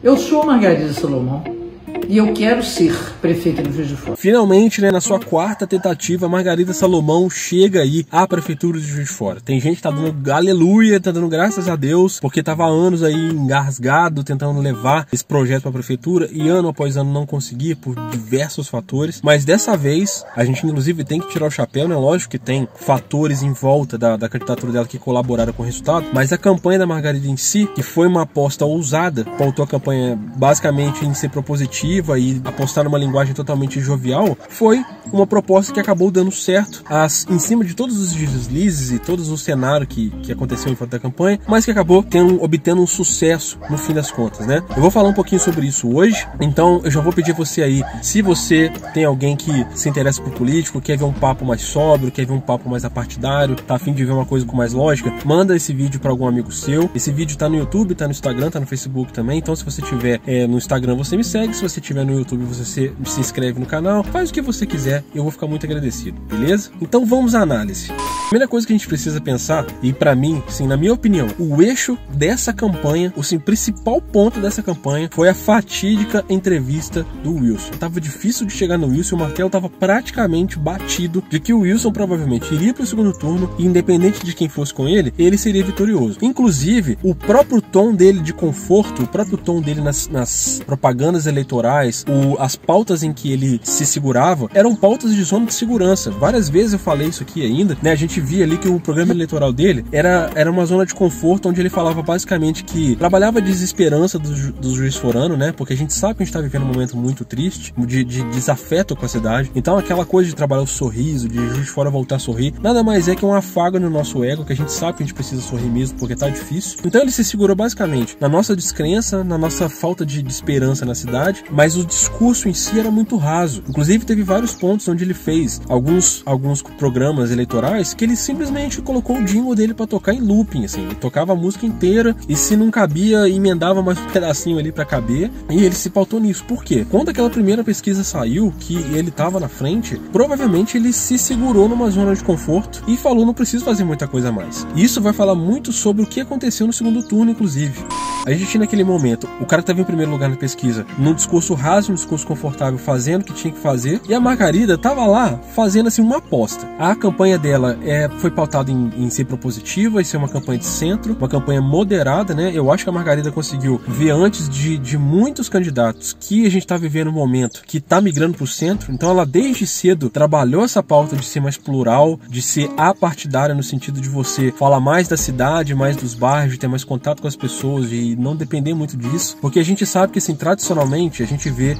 Eu sou Margarida Salomão e eu quero ser prefeita do Juiz de Fora. Finalmente, né, na sua quarta tentativa, Margarida Salomão chega aí à prefeitura de Juiz de Fora. Tem gente que tá dando aleluia, tá dando graças a Deus, porque tava há anos aí engasgado, tentando levar esse projeto pra prefeitura e ano após ano não conseguia por diversos fatores. Mas dessa vez, a gente inclusive tem que tirar o chapéu, né? Lógico que tem fatores em volta da candidatura dela que colaboraram com o resultado, mas a campanha da Margarida em si, que foi uma aposta ousada, pautou a campanha basicamente em ser propositiva e apostar numa linguagem totalmente jovial, foi uma proposta que acabou dando certo em cima de todos os deslizes e todos os cenários que aconteceu em volta da campanha, mas que acabou obtendo um sucesso no fim das contas, né? Eu vou falar um pouquinho sobre isso hoje, então eu já vou pedir você aí, se você tem alguém que se interessa por político, quer ver um papo mais sóbrio, quer ver um papo mais apartidário, tá a fim de ver uma coisa com mais lógica, manda esse vídeo para algum amigo seu. Esse vídeo tá no YouTube, tá no Instagram, tá no Facebook também, então se você tiver no Instagram você me segue, se você tiver no YouTube você se inscreve no canal, faz o que você quiser, eu vou ficar muito agradecido, beleza? Então vamos à análise. A primeira coisa que a gente precisa pensar, e pra mim, sim, na minha opinião, o eixo dessa campanha, o principal ponto dessa campanha foi a fatídica entrevista do Wilson. Tava difícil de chegar no Wilson, o martelo tava praticamente batido de que o Wilson provavelmente iria pro segundo turno e independente de quem fosse com ele seria vitorioso. Inclusive, o próprio tom dele de conforto, o próprio tom dele nas propagandas eleitorais, as pautas em que ele se segurava, eram pautas de zona de segurança. Várias vezes eu falei isso aqui ainda, né? A gente via ali que o programa eleitoral dele era uma zona de conforto, onde ele falava basicamente que trabalhava a desesperança do juiz forano, né? Porque a gente sabe que a gente tá vivendo um momento muito triste, de desafeto com a cidade. Então aquela coisa de trabalhar o sorriso, de juiz de fora voltar a sorrir, nada mais é que um afago no nosso ego, que a gente sabe que a gente precisa sorrir mesmo, porque tá difícil. Então ele se segurou basicamente na nossa descrença, na nossa falta de esperança na cidade, mas o discurso em si era muito raso. Inclusive teve vários pontos onde ele fez alguns programas eleitorais que ele simplesmente colocou o jingle dele pra tocar em looping, assim, ele tocava a música inteira e se não cabia, emendava mais um pedacinho ali pra caber, e ele se pautou nisso. Por quê? Quando aquela primeira pesquisa saiu, que ele tava na frente, provavelmente ele se segurou numa zona de conforto e falou, não preciso fazer muita coisa a mais. E isso vai falar muito sobre o que aconteceu no segundo turno, inclusive. A gente naquele momento, o cara estava em primeiro lugar na pesquisa, num discurso raso, num discurso confortável, fazendo o que tinha que fazer, e a Margarida estava lá fazendo assim uma aposta. A campanha dela foi pautada em ser propositiva, em ser uma campanha de centro, uma campanha moderada, né? Eu acho que a Margarida conseguiu ver antes de muitos candidatos que a gente está vivendo um momento que está migrando para o centro, então ela desde cedo trabalhou essa pauta de ser mais plural, de ser apartidária no sentido de você falar mais da cidade, mais dos bairros, de ter mais contato com as pessoas, de não depender muito disso, porque a gente sabe que assim, tradicionalmente a gente vê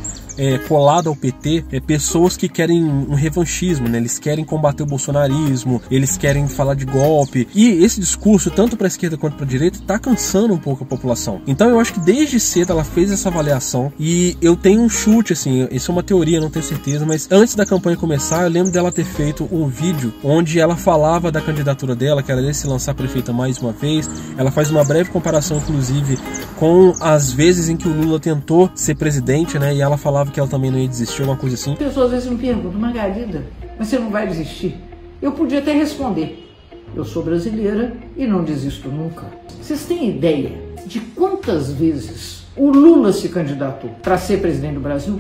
colado ao PT pessoas que querem um revanchismo, né? Eles querem combater o bolsonarismo, eles querem falar de golpe, e esse discurso, tanto para a esquerda quanto para a direita, tá cansando um pouco a população. Então eu acho que desde cedo ela fez essa avaliação, e eu tenho um chute, assim, isso é uma teoria, não tenho certeza, mas antes da campanha começar, eu lembro dela ter feito um vídeo onde ela falava da candidatura dela, que ela ia se lançar prefeita mais uma vez. Ela faz uma breve comparação, inclusive, com as vezes em que o Lula tentou ser presidente, né? E ela falava que ela também não ia desistir, uma coisa assim. As pessoas às vezes me perguntam, Margarida, mas você não vai desistir? Eu podia até responder, eu sou brasileira e não desisto nunca. Vocês têm ideia de quantas vezes o Lula se candidatou para ser presidente do Brasil?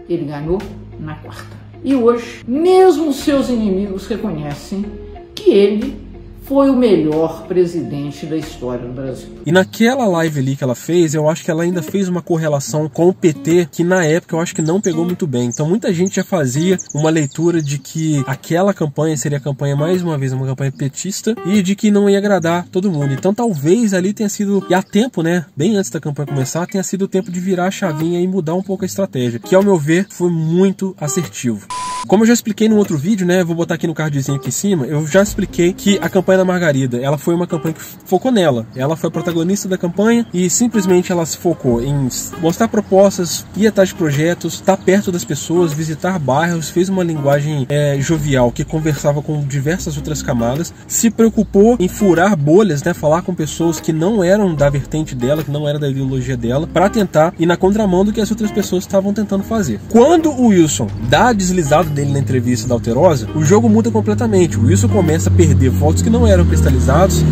Ele ganhou na quarta. E hoje, mesmo seus inimigos reconhecem que ele foi o melhor presidente da história do Brasil. E naquela live ali que ela fez, eu acho que ela ainda fez uma correlação com o PT, que na época eu acho que não pegou muito bem. Então muita gente já fazia uma leitura de que aquela campanha seria a campanha, mais uma vez, uma campanha petista, e de que não ia agradar todo mundo. Então talvez ali tenha sido, e há tempo, né, bem antes da campanha começar, tenha sido o tempo de virar a chavinha e mudar um pouco a estratégia, que ao meu ver foi muito assertivo. Como eu já expliquei no outro vídeo, né, vou botar aqui no cardzinho aqui em cima, eu já expliquei que a campanha da Margarida, ela foi uma campanha que focou nela. Ela foi a protagonista da campanha e simplesmente ela se focou em mostrar propostas, ir atrás de projetos, estar perto das pessoas, visitar bairros, fez uma linguagem jovial que conversava com diversas outras camadas, se preocupou em furar bolhas, né, falar com pessoas que não eram da vertente dela, que não era da ideologia dela, para tentar ir na contramão do que as outras pessoas estavam tentando fazer. Quando o Wilson dá a deslizada dele na entrevista da Alterosa, o jogo muda completamente. O Wilson começa a perder votos que não eram cristalizados,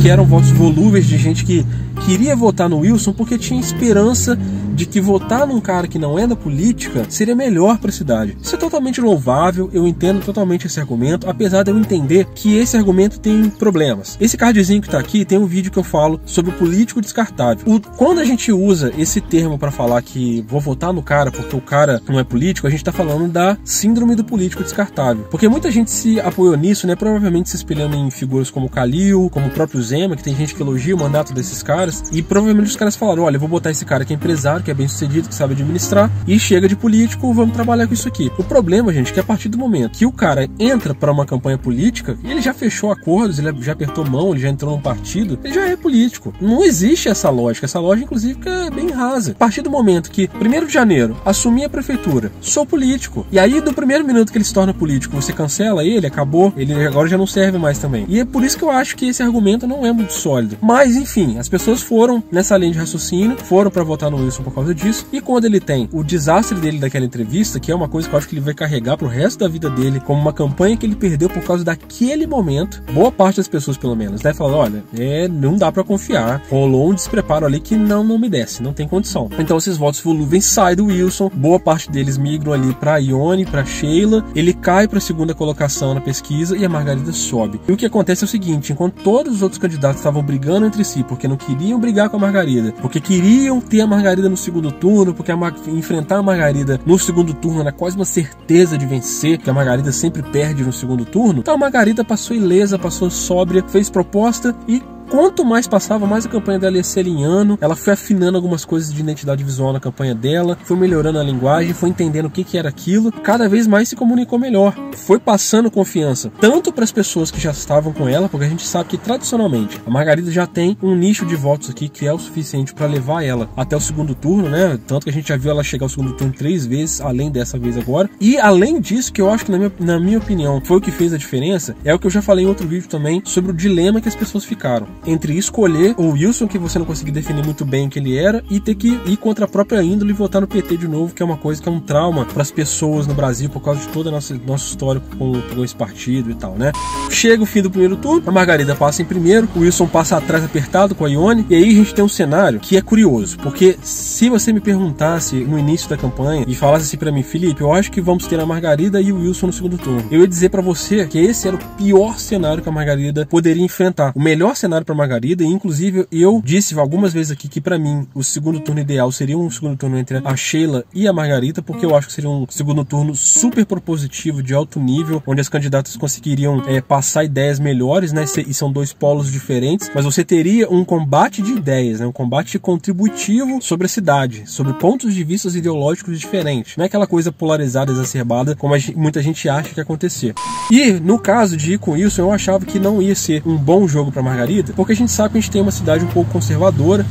que eram votos volúveis de gente que queria votar no Wilson porque tinha esperança de que votar num cara que não é da política seria melhor para a cidade. Isso é totalmente louvável, eu entendo totalmente esse argumento, apesar de eu entender que esse argumento tem problemas. Esse cardzinho que tá aqui tem um vídeo que eu falo sobre o político descartável. Quando a gente usa esse termo para falar que vou votar no cara porque o cara não é político, a gente tá falando da síndrome do político descartável. Porque muita gente se apoiou nisso, né? Provavelmente se espelhando em figuras como Calil, como o próprio Zema, que tem gente que elogia o mandato desses caras, e provavelmente os caras falaram, olha, eu vou botar esse cara que é empresário, que é bem sucedido, que sabe administrar, e chega de político, vamos trabalhar com isso aqui. O problema, gente, é que a partir do momento que o cara entra para uma campanha política, ele já fechou acordos, ele já apertou mão, ele já entrou num partido, ele já é político. Não existe essa lógica, inclusive é bem rasa. A partir do momento que, 1º de janeiro, assumi a prefeitura, sou político, e aí do primeiro minuto que ele se torna político, você cancela ele, acabou, ele agora já não serve mais também. E é por isso que eu acho que esse argumento não é muito sólido. Mas, enfim, as pessoas foram nessa linha de raciocínio, foram para votar no Wilson por causa disso, e quando ele tem o desastre dele daquela entrevista, que é uma coisa que eu acho que ele vai carregar pro resto da vida dele, como uma campanha que ele perdeu por causa daquele momento, boa parte das pessoas, pelo menos, né, falando, olha, não dá pra confiar, rolou um despreparo ali que não me desce, não tem condição. Então esses votos volúveis saem do Wilson, boa parte deles migram ali pra Ione, pra Sheila, ele cai pra 2ª colocação na pesquisa e a Margarida sobe. E o que acontece é o seguinte, enquanto todos os outros candidatos estavam brigando entre si, porque não queriam brigar com a Margarida, porque queriam ter a Margarida no 2º turno, porque enfrentar a Margarida no 2º turno era quase uma certeza de vencer, que a Margarida sempre perde no 2º turno, então a Margarida passou ilesa, passou sóbria, fez proposta e quanto mais passava, mais a campanha dela ia se alinhando, ela foi afinando algumas coisas de identidade visual na campanha dela, foi melhorando a linguagem, foi entendendo o que era aquilo, cada vez mais se comunicou melhor, foi passando confiança, tanto para as pessoas que já estavam com ela, porque a gente sabe que tradicionalmente a Margarida já tem um nicho de votos aqui que é o suficiente para levar ela até o 2º turno, né? Tanto que a gente já viu ela chegar ao 2º turno 3 vezes, além dessa vez agora. E além disso, que eu acho que na minha opinião foi o que fez a diferença, é o que eu já falei em outro vídeo também sobre o dilema que as pessoas ficaram entre escolher o Wilson, que você não conseguiu definir muito bem o que ele era, e ter que ir contra a própria índole e votar no PT de novo, que é uma coisa que é um trauma para as pessoas no Brasil por causa de todo o nosso histórico com esse partido e tal, né? Chega o fim do primeiro turno, a Margarida passa em primeiro, o Wilson passa atrás apertado com a Ione, e aí a gente tem um cenário que é curioso, porque se você me perguntasse no início da campanha e falasse assim para mim, Felipe, eu acho que vamos ter a Margarida e o Wilson no 2º turno, eu ia dizer para você que esse era o pior cenário que a Margarida poderia enfrentar. O melhor cenário para Margarida, e inclusive eu disse algumas vezes aqui que para mim o 2º turno ideal seria um 2º turno entre a Sheila e a Margarida, porque eu acho que seria um 2º turno super propositivo, de alto nível, onde as candidatas conseguiriam passar ideias melhores, né? E são dois polos diferentes, mas você teria um combate de ideias, né? Um combate contributivo sobre a cidade, sobre pontos de vista ideológicos diferentes, não é aquela coisa polarizada, exacerbada, como muita gente acha que ia acontecer. E no caso de ir com isso, eu achava que não ia ser um bom jogo para Margarida, porque a gente sabe que a gente tem uma cidade um pouco conservadora,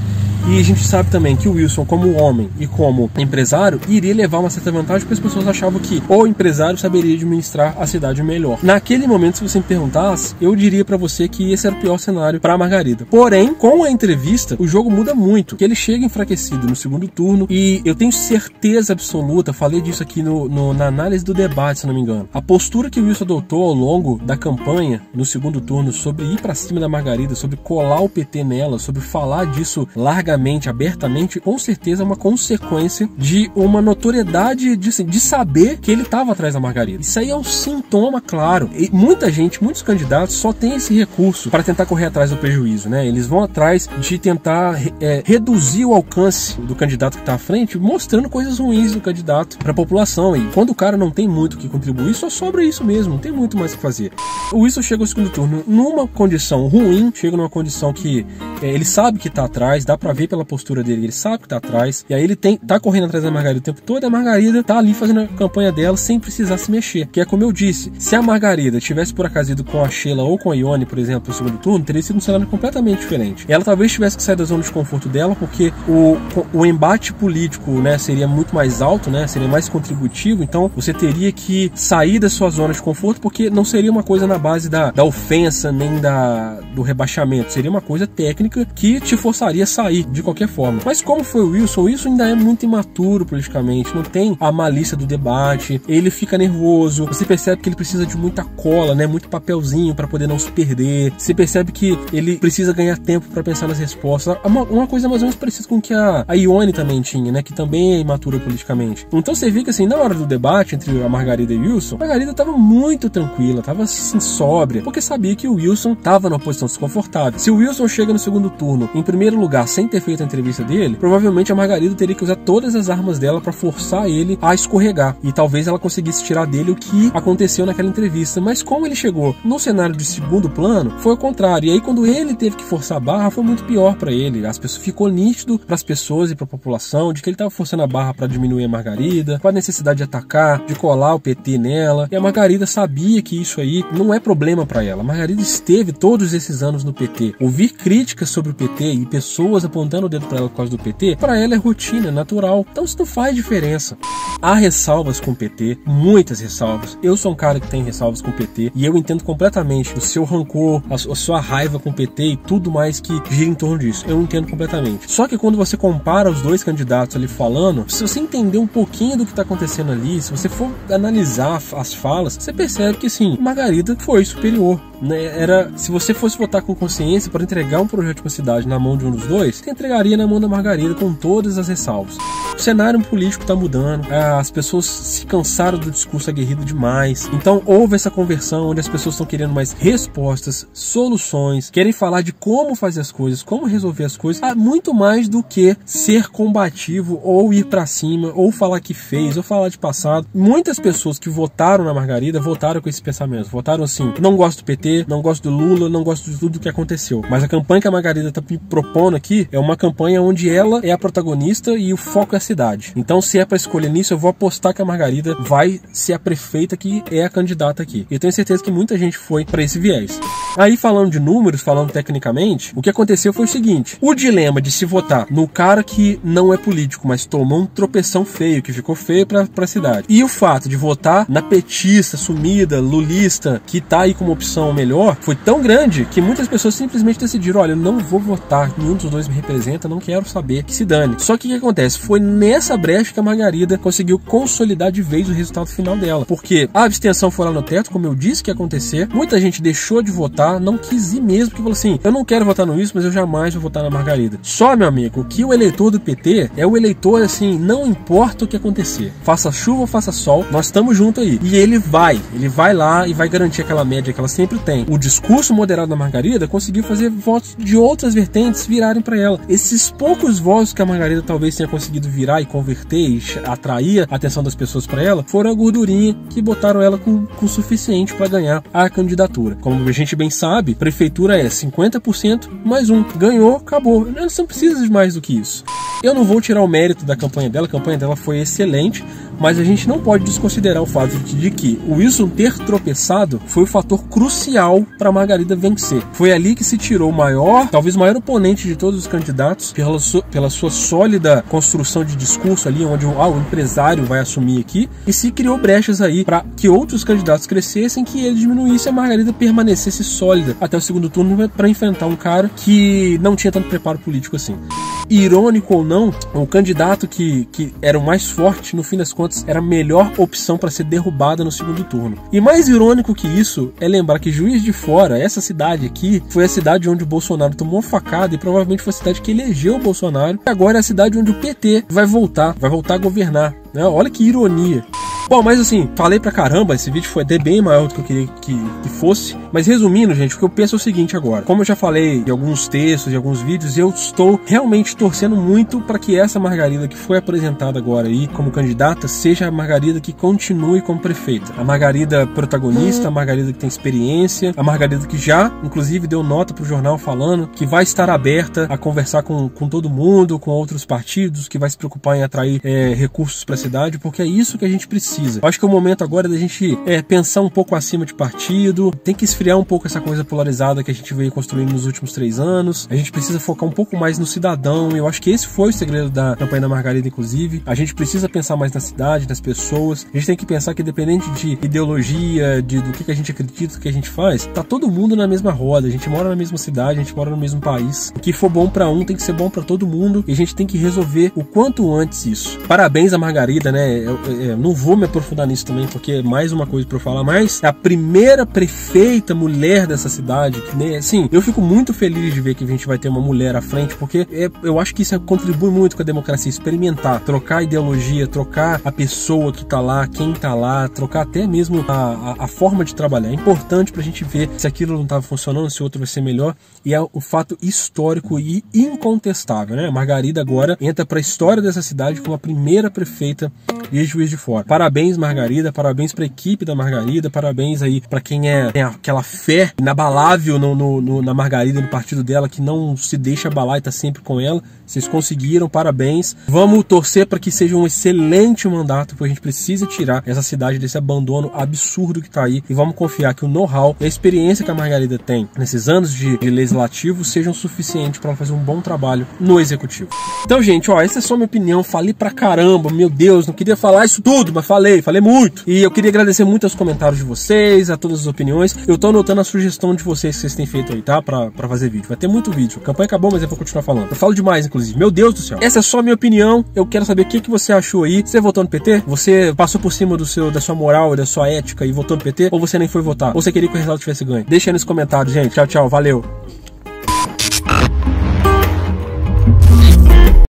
e a gente sabe também que o Wilson, como homem e como empresário, iria levar uma certa vantagem, porque as pessoas achavam que o empresário saberia administrar a cidade melhor. Naquele momento, se você me perguntasse, eu diria pra você que esse era o pior cenário pra Margarida. Porém, com a entrevista, o jogo muda muito, que ele chega enfraquecido no 2º turno, e eu tenho certeza absoluta, falei disso aqui na análise do debate, se não me engano, a postura que o Wilson adotou ao longo da campanha, no 2º turno, sobre ir pra cima da Margarida, sobre colar o PT nela, sobre falar disso largamente, abertamente, com certeza é uma consequência de uma notoriedade de saber que ele estava atrás da Margarida. Isso aí é um sintoma claro. E muitos candidatos só têm esse recurso para tentar correr atrás do prejuízo, né? Eles vão atrás de tentar reduzir o alcance do candidato que está à frente, mostrando coisas ruins do candidato para a população. E quando o cara não tem muito o que contribuir, só sobra isso mesmo, não tem muito mais o que fazer. O Wilson chega ao 2º turno numa condição ruim, chega numa condição que ele sabe que está atrás, dá para ver pela postura dele, ele sabe que tá atrás, e aí ele tá correndo atrás da Margarida o tempo todo, e a Margarida tá ali fazendo a campanha dela sem precisar se mexer, que é como eu disse, se a Margarida tivesse por acaso ido com a Sheila ou com a Ione, por exemplo, no 2º turno, teria sido um cenário completamente diferente. Ela talvez tivesse que sair da zona de conforto dela, porque o embate político, né, seria muito mais alto, né, seria mais contributivo, então você teria que sair da sua zona de conforto, porque não seria uma coisa na base da ofensa, nem do rebaixamento, seria uma coisa técnica que te forçaria a sair de qualquer forma. Mas como foi o Wilson ainda é muito imaturo politicamente, não tem a malícia do debate, ele fica nervoso, você percebe que ele precisa de muita cola, né, muito papelzinho para poder não se perder, você percebe que ele precisa ganhar tempo para pensar nas respostas, uma coisa mais ou menos parecida com o que a Ione também tinha, né, que também é imatura politicamente. Então você vê que assim, na hora do debate entre a Margarida e o Wilson, a Margarida tava muito tranquila, tava assim, sóbria, porque sabia que o Wilson tava numa posição desconfortável. Se o Wilson chega no segundo turno em primeiro lugar sem ter feito a entrevista dele, provavelmente a Margarida teria que usar todas as armas dela para forçar ele a escorregar, e talvez ela conseguisse tirar dele o que aconteceu naquela entrevista. Mas como ele chegou no cenário de segundo plano, foi o contrário, e aí quando ele teve que forçar a barra, foi muito pior para ele. As pessoas, ficou nítido para as pessoas e para a população de que ele estava forçando a barra para diminuir a Margarida, com a necessidade de atacar, de colar o PT nela, e a Margarida sabia que isso aí não é problema para ela. A Margarida esteve todos esses anos no PT. Ouvir críticas sobre o PT e pessoas apontando o dedo para ela por causa do PT, para ela é rotina, é natural. Então isso não faz diferença. Há ressalvas com o PT, muitas ressalvas. Eu sou um cara que tem ressalvas com o PT e eu entendo completamente o seu rancor, a sua raiva com o PT e tudo mais que gira em torno disso. Eu entendo completamente. Só que quando você compara os dois candidatos ali falando, se você entender um pouquinho do que está acontecendo ali, se você for analisar as falas, você percebe que sim, Margarida foi superior. Era, se você fosse votar com consciência para entregar um projeto de uma cidade na mão de um dos dois, você entregaria na mão da Margarida com todas as ressalvas. O cenário político está mudando, as pessoas se cansaram do discurso aguerrido demais, então houve essa conversão onde as pessoas estão querendo mais respostas, soluções, querem falar de como fazer as coisas, como resolver as coisas, muito mais do que ser combativo ou ir para cima, ou falar que fez, ou falar de passado. Muitas pessoas que votaram na Margarida votaram com esse pensamento, votaram assim, não gosto do PT, não gosto do Lula, não gosto de tudo que aconteceu. Mas a campanha que a Margarida está me propondo aqui é uma campanha onde ela é a protagonista e o foco é a cidade. Então, se é para escolher nisso, eu vou apostar que a Margarida vai ser a prefeita que é a candidata aqui. Eu tenho certeza que muita gente foi para esse viés. Aí, falando de números, falando tecnicamente, o que aconteceu foi o seguinte: o dilema de se votar no cara que não é político, mas tomou um tropeção feio, que ficou feio para a cidade, e o fato de votar na petista, sumida, lulista, que tá aí como opção melhor, foi tão grande que muitas pessoas simplesmente decidiram, olha, eu não vou votar, nenhum dos dois me representa, não quero saber, que se dane. Só que o que acontece? Foi nessa brecha que a Margarida conseguiu consolidar de vez o resultado final dela, porque a abstenção foi lá no teto, como eu disse que ia acontecer, muita gente deixou de votar, não quis ir mesmo, porque falou assim, eu não quero votar no Wilson, mas eu jamais vou votar na Margarida. Só, meu amigo, que o eleitor do PT é o eleitor assim, não importa o que acontecer, faça chuva ou faça sol, nós estamos juntos aí. E ele vai lá e vai garantir aquela média que ela sempre tem. O discurso moderado da Margarida conseguiu fazer votos de outras vertentes virarem para ela. Esses poucos votos que a Margarida talvez tenha conseguido virar e converter e atrair a atenção das pessoas para ela, foram a gordurinha que botaram ela com o suficiente para ganhar a candidatura. Como a gente bem sabe, prefeitura é 50% mais um. Ganhou, acabou. Não precisa de mais do que isso. Eu não vou tirar o mérito da campanha dela, a campanha dela foi excelente, mas a gente não pode desconsiderar o fato de que o Wilson ter tropeçado foi o fator crucial para a Margarida vencer. Foi ali que se tirou o maior, talvez o maior oponente de todos os candidatos, pela sua sólida construção de discurso ali, onde o empresário vai assumir aqui, e se criou brechas aí para que outros candidatos crescessem, que ele diminuísse e a Margarida permanecesse sólida até o segundo turno para enfrentar um cara que não tinha tanto preparo político assim. Irônico ou não, o candidato que era o mais forte, no fim das contas, era a melhor opção para ser derrubada no segundo turno. E mais irônico que isso é lembrar que Juiz de Fora, essa cidade aqui, foi a cidade onde o Bolsonaro tomou facada e provavelmente foi a cidade que elegeu o Bolsonaro. E agora é a cidade onde o PT vai voltar a governar. Né? Olha que ironia. Bom, mas assim, falei pra caramba, esse vídeo foi até bem maior do que eu queria que fosse. Mas resumindo, gente, o que eu penso é o seguinte agora. Como eu já falei de alguns textos, de alguns vídeos, eu estou realmente torcendo muito para que essa Margarida que foi apresentada agora aí como candidata, seja a Margarida que continue como prefeita. A Margarida protagonista, a Margarida que tem experiência, a Margarida que já, inclusive, deu nota pro jornal falando que vai estar aberta a conversar com todo mundo, com outros partidos, que vai se preocupar em atrair recursos para a cidade, porque é isso que a gente precisa. precisa. Eu acho que é o momento agora da gente pensar um pouco acima de partido, tem que esfriar um pouco essa coisa polarizada que a gente veio construindo nos últimos 3 anos. A gente precisa focar um pouco mais no cidadão. Eu acho que esse foi o segredo da campanha da Margarida, inclusive. A gente precisa pensar mais na cidade, nas pessoas. A gente tem que pensar que, independente de ideologia, do que a gente acredita, do que a gente faz, tá todo mundo na mesma roda. A gente mora na mesma cidade, a gente mora no mesmo país. O que for bom pra um tem que ser bom pra todo mundo, e a gente tem que resolver o quanto antes isso. Parabéns a Margarida, né? Eu não vou me aprofundar nisso também, porque é mais uma coisa pra eu falar, mas é a primeira prefeita mulher dessa cidade, que, né, assim, eu fico muito feliz de ver que a gente vai ter uma mulher à frente, porque eu acho que isso contribui muito com a democracia, experimentar, trocar a ideologia, trocar a pessoa que tá lá, quem tá lá, trocar até mesmo a forma de trabalhar. É importante pra gente ver se aquilo não tava funcionando, se o outro vai ser melhor, e é um fato histórico e incontestável, né? A Margarida agora entra pra história dessa cidade como a primeira prefeita de Juiz de Fora. Parabéns, Margarida, parabéns pra equipe da Margarida, parabéns aí pra quem tem aquela fé inabalável na Margarida, no partido dela, que não se deixa abalar e tá sempre com ela. Vocês conseguiram, parabéns. Vamos torcer para que seja um excelente mandato, porque a gente precisa tirar essa cidade desse abandono absurdo que tá aí, e vamos confiar que o know-how e a experiência que a Margarida tem nesses anos de legislativo sejam suficientes para ela fazer um bom trabalho no executivo. Então, gente, ó, essa é só minha opinião. Falei pra caramba, meu Deus, não queria falar isso tudo, mas falei muito. E eu queria agradecer muito aos comentários de vocês, a todas as opiniões. Eu tô anotando a sugestão de vocês que vocês têm feito aí, tá? Pra fazer vídeo. Vai ter muito vídeo. A campanha acabou, mas eu vou continuar falando. Eu falo demais, inclusive. Meu Deus do céu. Essa é só minha opinião. Eu quero saber o que você achou aí. Você votou no PT? Você passou por cima da sua moral e da sua ética e votou no PT? Ou você nem foi votar? Ou você queria que o resultado tivesse ganho? Deixa aí nos comentários, gente. Tchau, tchau. Valeu.